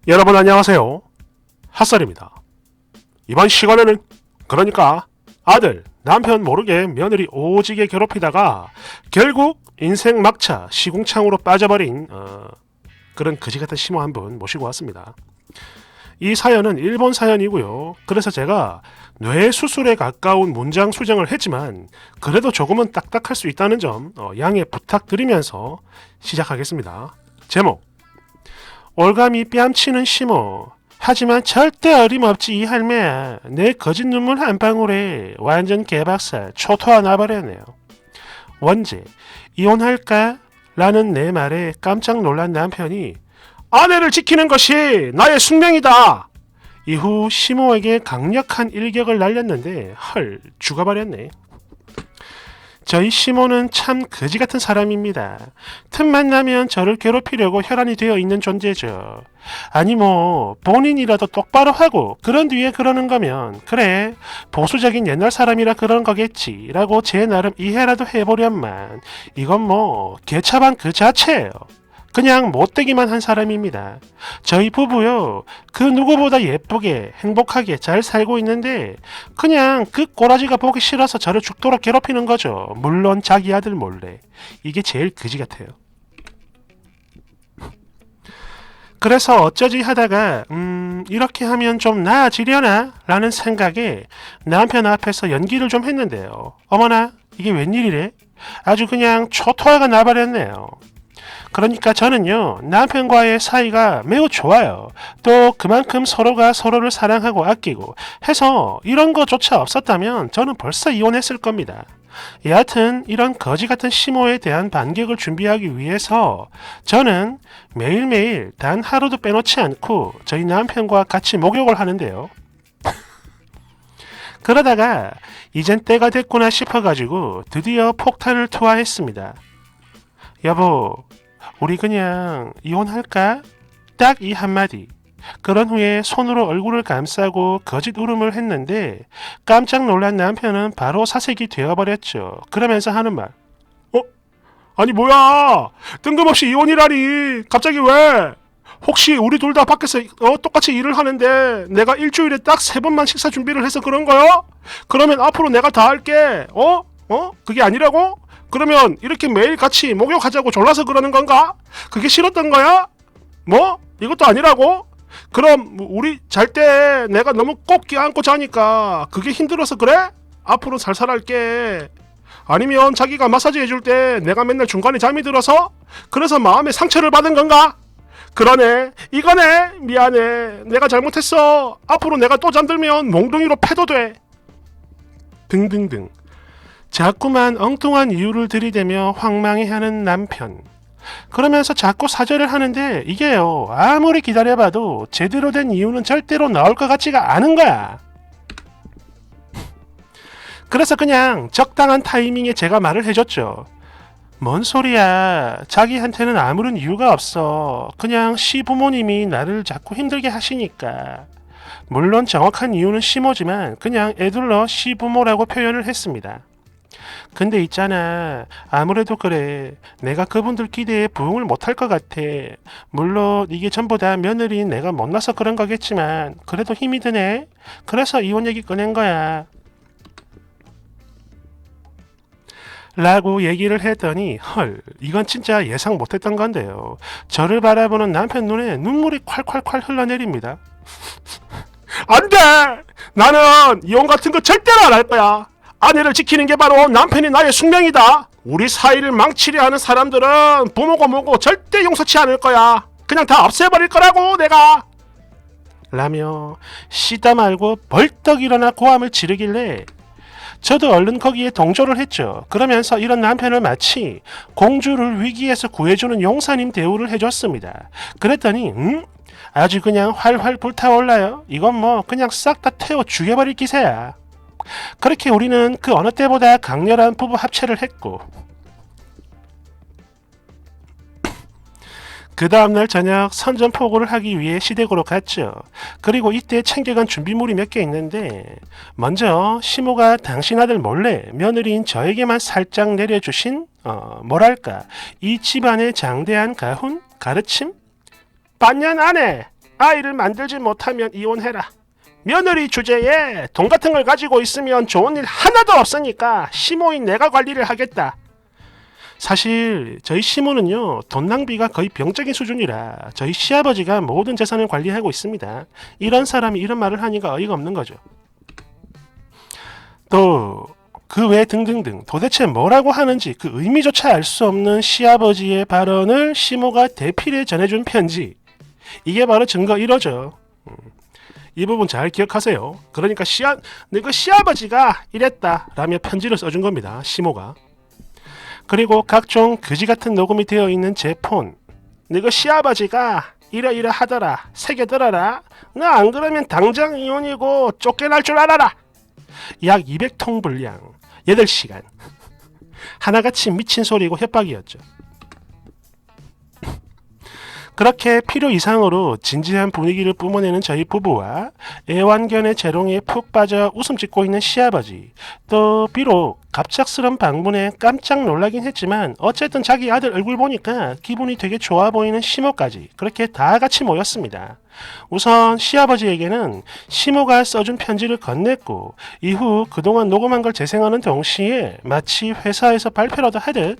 여러분 안녕하세요. 핫살입니다. 이번 시간에는 그러니까 아들, 남편 모르게 며느리 오지게 괴롭히다가 결국 인생 막차 시궁창으로 빠져버린 그런 그지같은 시모 한 분 모시고 왔습니다. 이 사연은 일본 사연이고요. 그래서 제가 뇌 수술에 가까운 문장 수정을 했지만 그래도 조금은 딱딱할 수 있다는 점 양해 부탁드리면서 시작하겠습니다. 제목: 올가미 뺨치는 시모. 하지만 절대 어림없지 이 할매야. 내 거짓 눈물 한 방울에 완전 개박살 초토화 나버렸네요. 원제: 이혼할까? 라는 내 말에 깜짝 놀란 남편이 아내를 지키는 것이 나의 숙명이다. 이후 시모에게 강력한 일격을 날렸는데 헐 죽어버렸네. 저희 시모는 참 거지같은 사람입니다. 틈만 나면 저를 괴롭히려고 혈안이 되어 있는 존재죠. 아니 뭐 본인이라도 똑바로 하고 그런 뒤에 그러는 거면 그래 보수적인 옛날 사람이라 그런 거겠지 라고 제 나름 이해라도 해보련만 이건 뭐 개차반 그 자체예요. 그냥 못되기만 한 사람입니다. 저희 부부요, 그 누구보다 예쁘게 행복하게 잘 살고 있는데 그냥 그 꼬라지가 보기 싫어서 저를 죽도록 괴롭히는 거죠. 물론 자기 아들 몰래. 이게 제일 그지 같아요. 그래서 어쩌지 하다가 이렇게 하면 좀 나아지려나? 라는 생각에 남편 앞에서 연기를 좀 했는데요. 어머나 이게 웬일이래? 아주 그냥 초토화가 나버렸네요. 그러니까 저는요, 남편과의 사이가 매우 좋아요. 또 그만큼 서로가 서로를 사랑하고 아끼고 해서 이런 거조차 없었다면 저는 벌써 이혼했을 겁니다. 여하튼 이런 거지 같은 시모에 대한 반격을 준비하기 위해서 저는 매일매일 단 하루도 빼놓지 않고 저희 남편과 같이 목욕을 하는데요. 그러다가 이젠 때가 됐구나 싶어가지고 드디어 폭탄을 투하했습니다. 여보, 우리 그냥 이혼할까? 딱 이 한마디. 그런 후에 손으로 얼굴을 감싸고 거짓 울음을 했는데 깜짝 놀란 남편은 바로 사색이 되어버렸죠. 그러면서 하는 말. 아니 뭐야? 뜬금없이 이혼이라니. 갑자기 왜? 혹시 우리 둘 다 밖에서 똑같이 일을 하는데 내가 일주일에 딱 3번만 식사 준비를 해서 그런 거야? 그러면 앞으로 내가 다 할게. 그게 아니라고? 그러면 이렇게 매일 같이 목욕하자고 졸라서 그러는 건가? 그게 싫었던 거야? 뭐? 이것도 아니라고? 그럼 우리 잘 때 내가 너무 꼭 껴안고 자니까 그게 힘들어서 그래? 앞으로 살살 할게. 아니면 자기가 마사지 해줄 때 내가 맨날 중간에 잠이 들어서? 그래서 마음에 상처를 받은 건가? 그러네. 이거네. 미안해. 내가 잘못했어. 앞으로 내가 또 잠들면 몽둥이로 패도 돼. 등등등. 자꾸만 엉뚱한 이유를 들이대며 황망해하는 남편. 그러면서 자꾸 사죄를 하는데 이게요, 아무리 기다려봐도 제대로 된 이유는 절대로 나올 것 같지가 않은 거야. 그래서 그냥 적당한 타이밍에 제가 말을 해줬죠. 뭔 소리야. 자기한테는 아무런 이유가 없어. 그냥 시부모님이 나를 자꾸 힘들게 하시니까. 물론 정확한 이유는 시모지만 그냥 애둘러 시부모라고 표현을 했습니다. 근데 있잖아. 아무래도 그래. 내가 그분들 기대에 부응을 못할 것 같아. 물론 이게 전부 다 며느리인 내가 못나서 그런 거겠지만 그래도 힘이 드네. 그래서 이혼 얘기 꺼낸 거야. 라고 얘기를 했더니 헐, 이건 진짜 예상 못했던 건데요. 저를 바라보는 남편 눈에 눈물이 콸콸콸 흘러내립니다. 안 돼! 나는 이혼 같은 거 절대로 안 할 거야. 아내를 지키는 게 바로 남편이 나의 숙명이다. 우리 사이를 망치려 하는 사람들은 부모고 뭐고 절대 용서치 않을 거야. 그냥 다 없애버릴 거라고 내가. 라며 쉬다 말고 벌떡 일어나 고함을 지르길래 저도 얼른 거기에 동조를 했죠. 그러면서 이런 남편을 마치 공주를 위기에서 구해주는 용사님 대우를 해줬습니다. 그랬더니 아주 그냥 활활 불타올라요. 이건 뭐 그냥 싹 다 태워 죽여버릴 기세야. 그렇게 우리는 그 어느 때보다 강렬한 부부 합체를 했고 그 다음날 저녁 선전포고를 하기 위해 시댁으로 갔죠. 그리고 이때 챙겨간 준비물이 몇 개 있는데 먼저 시모가 당신 아들 몰래 며느리인 저에게만 살짝 내려주신 뭐랄까 이 집안의 장대한 가훈? 가르침? 반년 안에 아이를 만들지 못하면 이혼해라. 며느리 주제에 돈 같은 걸 가지고 있으면 좋은 일 하나도 없으니까 시모인 내가 관리를 하겠다. 사실 저희 시모는요, 돈 낭비가 거의 병적인 수준이라 저희 시아버지가 모든 재산을 관리하고 있습니다. 이런 사람이 이런 말을 하니까 어이가 없는 거죠. 또 그 외 등등등 도대체 뭐라고 하는지 그 의미조차 알 수 없는 시아버지의 발언을 시모가 대필에 전해준 편지. 이게 바로 증거 1호죠. 이 부분 잘 기억하세요. 그러니까 너그 시아버지가 이랬다 라며 편지를 써준 겁니다. 시모가. 그리고 각종 그지같은 녹음이 되어 있는 제 폰. 너그 시아버지가 이러이러 하더라. 새겨 들어라. 너 안 그러면 당장 이혼이고 쫓겨날 줄 알아라. 약 200통 분량 8시간. 하나같이 미친 소리고 협박이었죠. 그렇게 필요 이상으로 진지한 분위기를 뿜어내는 저희 부부와 애완견의 재롱에 푹 빠져 웃음 짓고 있는 시아버지, 또 비록 갑작스런 방문에 깜짝 놀라긴 했지만 어쨌든 자기 아들 얼굴 보니까 기분이 되게 좋아 보이는 시모까지 그렇게 다 같이 모였습니다. 우선 시아버지에게는 시모가 써준 편지를 건넸고 이후 그동안 녹음한 걸 재생하는 동시에 마치 회사에서 발표라도 하듯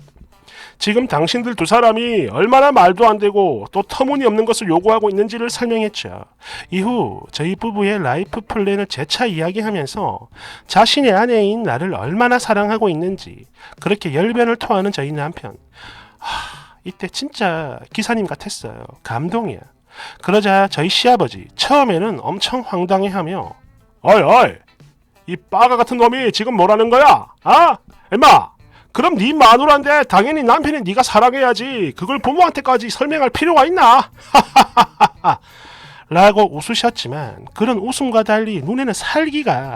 지금 당신들 두 사람이 얼마나 말도 안 되고 또 터무니없는 것을 요구하고 있는지를 설명했죠. 이후 저희 부부의 라이프 플랜을 재차 이야기하면서 자신의 아내인 나를 얼마나 사랑하고 있는지 그렇게 열변을 토하는 저희 남편. 이때 진짜 기사님 같았어요. 감동이야. 그러자 저희 시아버지 처음에는 엄청 황당해하며 어이 이 빠가 같은 놈이 지금 뭐라는 거야? 아? 엠마 그럼 네 마누라인데 당연히 남편이 네가 사랑해야지. 그걸 부모한테까지 설명할 필요가 있나? 라고 웃으셨지만 그런 웃음과 달리 눈에는 살기가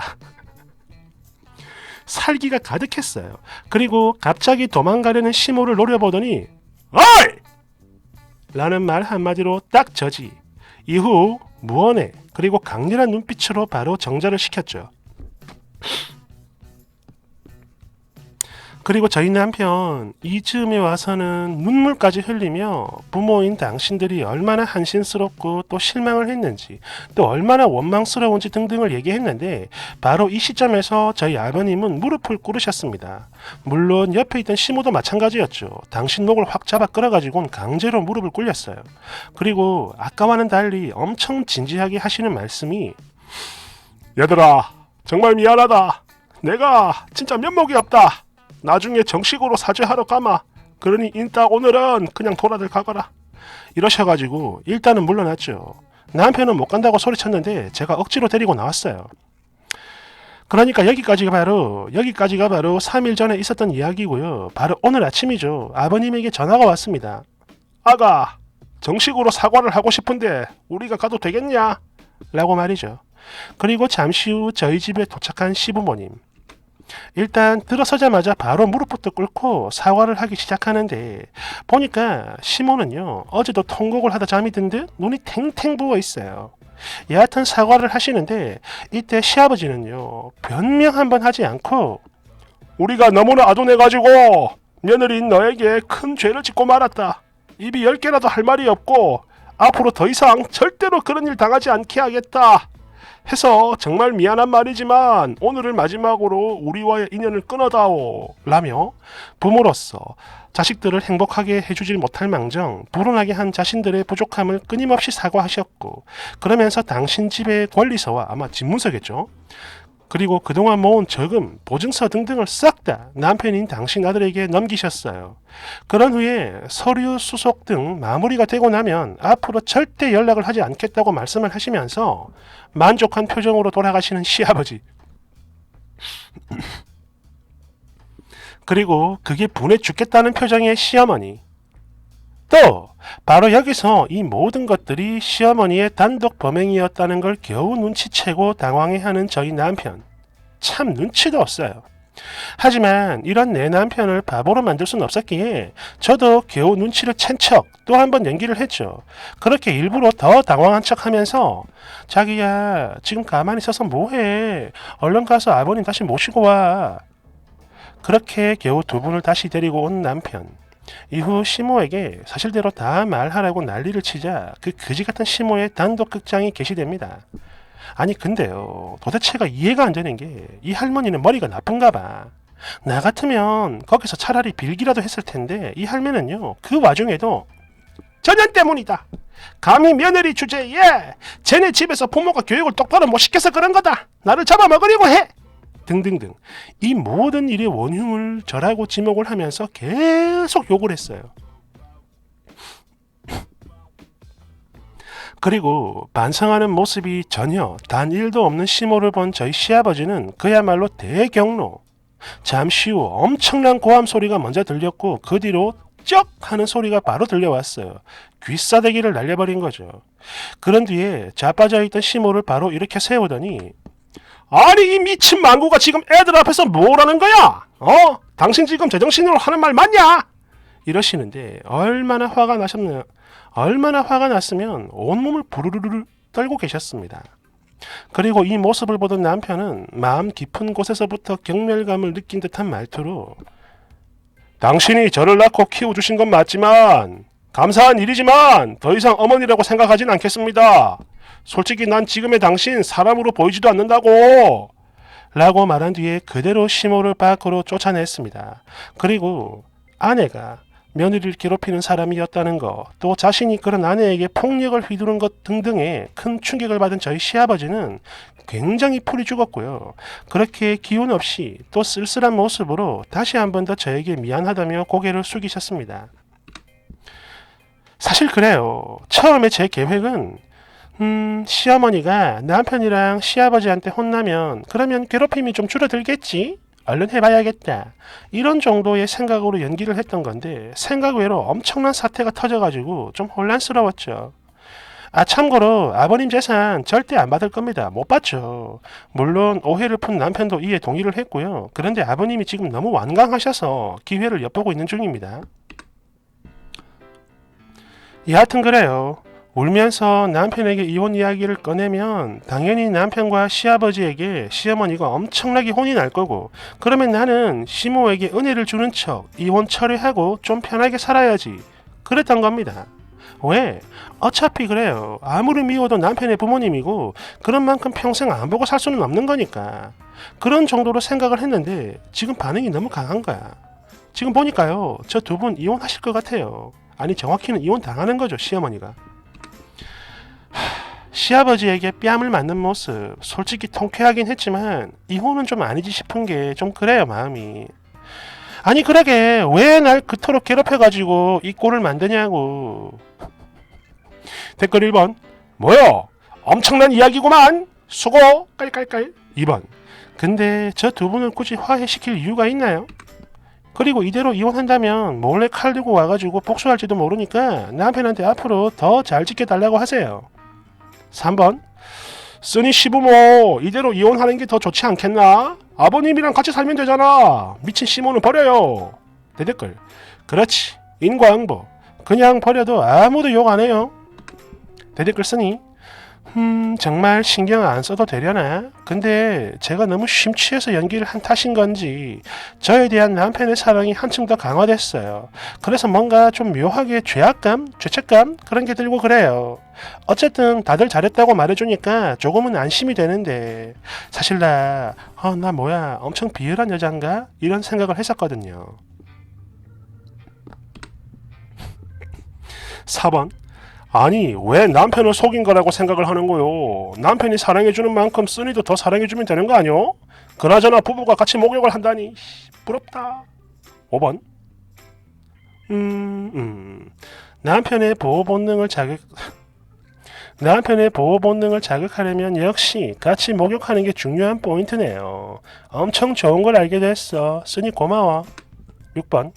가득했어요. 그리고 갑자기 도망가려는 시모를 노려보더니 어이! 라는 말 한마디로 딱 저지. 이후 무언해 그리고 강렬한 눈빛으로 바로 정절을 시켰죠. 그리고 저희 남편 이즈음에 와서는 눈물까지 흘리며 부모인 당신들이 얼마나 한심스럽고 또 실망을 했는지 또 얼마나 원망스러운지 등등을 얘기했는데 바로 이 시점에서 저희 아버님은 무릎을 꿇으셨습니다. 물론 옆에 있던 시모도 마찬가지였죠. 당신 목을 확 잡아 끌어가지고는 강제로 무릎을 꿇렸어요. 그리고 아까와는 달리 엄청 진지하게 하시는 말씀이 얘들아 정말 미안하다. 내가 진짜 면목이 없다. 나중에 정식으로 사죄하러 가마. 그러니 인따 오늘은 그냥 돌아들 가거라. 이러셔가지고 일단은 물러났죠. 남편은 못 간다고 소리쳤는데 제가 억지로 데리고 나왔어요. 그러니까 여기까지가 바로 3일 전에 있었던 이야기고요. 바로 오늘 아침이죠. 아버님에게 전화가 왔습니다. 아가, 정식으로 사과를 하고 싶은데 우리가 가도 되겠냐? 라고 말이죠. 그리고 잠시 후 저희 집에 도착한 시부모님. 일단 들어서자마자 바로 무릎부터 꿇고 사과를 하기 시작하는데 보니까 시모는요 어제도 통곡을 하다 잠이 든 듯 눈이 탱탱 부어 있어요. 여하튼 사과를 하시는데 이때 시아버지는요 변명 한번 하지 않고 우리가 너무나 아둔해가지고 며느리인 너에게 큰 죄를 짓고 말았다. 입이 10개라도 할 말이 없고 앞으로 더 이상 절대로 그런 일 당하지 않게 하겠다 해서 정말 미안한 말이지만 오늘을 마지막으로 우리와의 인연을 끊어다오 라며 부모로서 자식들을 행복하게 해주질 못할 망정 불운하게 한 자신들의 부족함을 끊임없이 사과하셨고 그러면서 당신 집의 권리서와 아마 집문서겠죠. 그리고 그동안 모은 저금, 보증서 등등을 싹 다 남편인 당신 아들에게 넘기셨어요. 그런 후에 서류 수속 등 마무리가 되고 나면 앞으로 절대 연락을 하지 않겠다고 말씀을 하시면서 만족한 표정으로 돌아가시는 시아버지. 그리고 그게 분해 죽겠다는 표정의 시어머니. 또 바로 여기서 이 모든 것들이 시어머니의 단독 범행이었다는 걸 겨우 눈치채고 당황해하는 저희 남편. 참 눈치도 없어요. 하지만 이런 내 남편을 바보로 만들 수는 없었기에 저도 겨우 눈치를 챈 척 또 한 번 연기를 했죠. 그렇게 일부러 더 당황한 척 하면서 자기야 지금 가만히 있어서 뭐해. 얼른 가서 아버님 다시 모시고 와. 그렇게 겨우 두 분을 다시 데리고 온 남편. 이후 시모에게 사실대로 다 말하라고 난리를 치자 그 그지 같은 시모의 단독 극장이 게시됩니다. 아니 근데요, 도대체가 이해가 안 되는 게 이 할머니는 머리가 나쁜가 봐. 나 같으면 거기서 차라리 빌기라도 했을 텐데 이 할매는요, 그 와중에도 전년 때문이다. 감히 며느리 주제에 쟤네 집에서 부모가 교육을 똑바로 못 시켜서 그런 거다. 나를 잡아먹으려고 해. 등등등. 이 모든 일의 원흉을 저라고 지목을 하면서 계속 욕을 했어요. 그리고 반성하는 모습이 전혀 단 1도 없는 시모를 본 저희 시아버지는 그야말로 대경로. 잠시 후 엄청난 고함 소리가 먼저 들렸고 그 뒤로 쩍 하는 소리가 바로 들려왔어요. 귀싸대기를 날려버린 거죠. 그런 뒤에 자빠져 있던 시모를 바로 이렇게 세우더니 아니 이 미친 망구가 지금 애들 앞에서 뭐라는 거야? 당신 지금 제정신으로 하는 말 맞냐? 이러시는데 얼마나 화가 나셨나요? 얼마나 화가 났으면 온몸을 부르르르 떨고 계셨습니다. 그리고 이 모습을 보던 남편은 마음 깊은 곳에서부터 경멸감을 느낀 듯한 말투로 당신이 저를 낳고 키워주신 건 맞지만 감사한 일이지만 더 이상 어머니라고 생각하진 않겠습니다. 솔직히 난 지금의 당신 사람으로 보이지도 않는다고 라고 말한 뒤에 그대로 시모를 밖으로 쫓아냈습니다. 그리고 아내가 며느리를 괴롭히는 사람이었다는 것, 또 자신이 그런 아내에게 폭력을 휘두른 것 등등의 큰 충격을 받은 저희 시아버지는 굉장히 풀이 죽었고요. 그렇게 기운 없이 또 쓸쓸한 모습으로 다시 한 번 더 저에게 미안하다며 고개를 숙이셨습니다. 사실 그래요. 처음에 제 계획은 시어머니가 남편이랑 시아버지한테 혼나면 그러면 괴롭힘이 좀 줄어들겠지? 얼른 해봐야겠다. 이런 정도의 생각으로 연기를 했던 건데 생각 외로 엄청난 사태가 터져가지고 좀 혼란스러웠죠. 참고로 아버님 재산 절대 안 받을 겁니다. 못 받죠. 물론 오해를 푼 남편도 이에 동의를 했고요. 그런데 아버님이 지금 너무 완강하셔서 기회를 엿보고 있는 중입니다. 여하튼 그래요. 울면서 남편에게 이혼 이야기를 꺼내면 당연히 남편과 시아버지에게 시어머니가 엄청나게 혼이 날 거고, 그러면 나는 시모에게 은혜를 주는 척 이혼 처리하고 좀 편하게 살아야지. 그랬던 겁니다. 왜? 어차피 그래요. 아무리 미워도 남편의 부모님이고 그런 만큼 평생 안 보고 살 수는 없는 거니까. 그런 정도로 생각을 했는데 지금 반응이 너무 강한 거야. 지금 보니까요, 저 두 분 이혼하실 것 같아요. 아니 정확히는 이혼 당하는 거죠, 시어머니가. 시아버지에게 뺨을 맞는 모습 솔직히 통쾌하긴 했지만 이혼은 좀 아니지 싶은 게 좀 그래요, 마음이. 아니 그러게 왜 날 그토록 괴롭혀가지고 이 꼴을 만드냐고. 댓글 1번 뭐요? 엄청난 이야기구만. 수고 깔깔깔. 2번 근데 저 두 분을 굳이 화해시킬 이유가 있나요? 그리고 이대로 이혼한다면 몰래 칼 들고 와가지고 복수할지도 모르니까 남편한테 앞으로 더 잘 지켜달라고 하세요. 3번 쓰니 시부모 이대로 이혼하는 게 더 좋지 않겠나? 아버님이랑 같이 살면 되잖아. 미친 시모는 버려요. 대댓글 그렇지, 인과응보. 그냥 버려도 아무도 욕 안 해요. 대댓글 쓰니 정말 신경 안 써도 되려나? 근데 제가 너무 심취해서 연기를 한 탓인 건지 저에 대한 남편의 사랑이 한층 더 강화됐어요. 그래서 뭔가 좀 묘하게 죄악감? 죄책감? 그런 게 들고 그래요. 어쨌든 다들 잘했다고 말해주니까 조금은 안심이 되는데 사실 나 뭐야 엄청 비열한 여잔가? 이런 생각을 했었거든요. 4번 아니 왜 남편을 속인 거라고 생각을 하는 거요? 남편이 사랑해주는 만큼 쓰니도 더 사랑해주면 되는 거 아니요? 그나저나 부부가 같이 목욕을 한다니 부럽다. 5번 남편의 보호 본능을 자극하려면 역시 같이 목욕하는 게 중요한 포인트네요. 엄청 좋은 걸 알게 됐어. 쓰니 고마워. 6번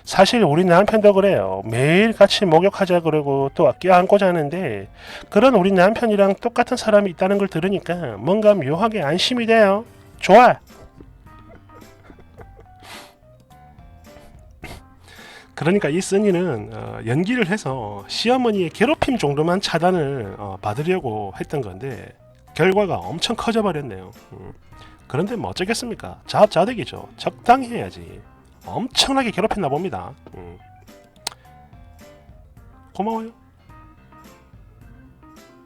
사실 우리 남편도 그래요. 매일 같이 목욕하자 그러고 또 껴안고 자는데 그런 우리 남편이랑 똑같은 사람이 있다는 걸 들으니까 뭔가 묘하게 안심이 돼요. 좋아. 그러니까 이 쓰니는 연기를 해서 시어머니의 괴롭힘 정도만 차단을 받으려고 했던 건데 결과가 엄청 커져버렸네요. 그런데 뭐 어쩌겠습니까? 자업자득이죠. 적당히 해야지. 엄청나게 괴롭혔나 봅니다. 고마워요.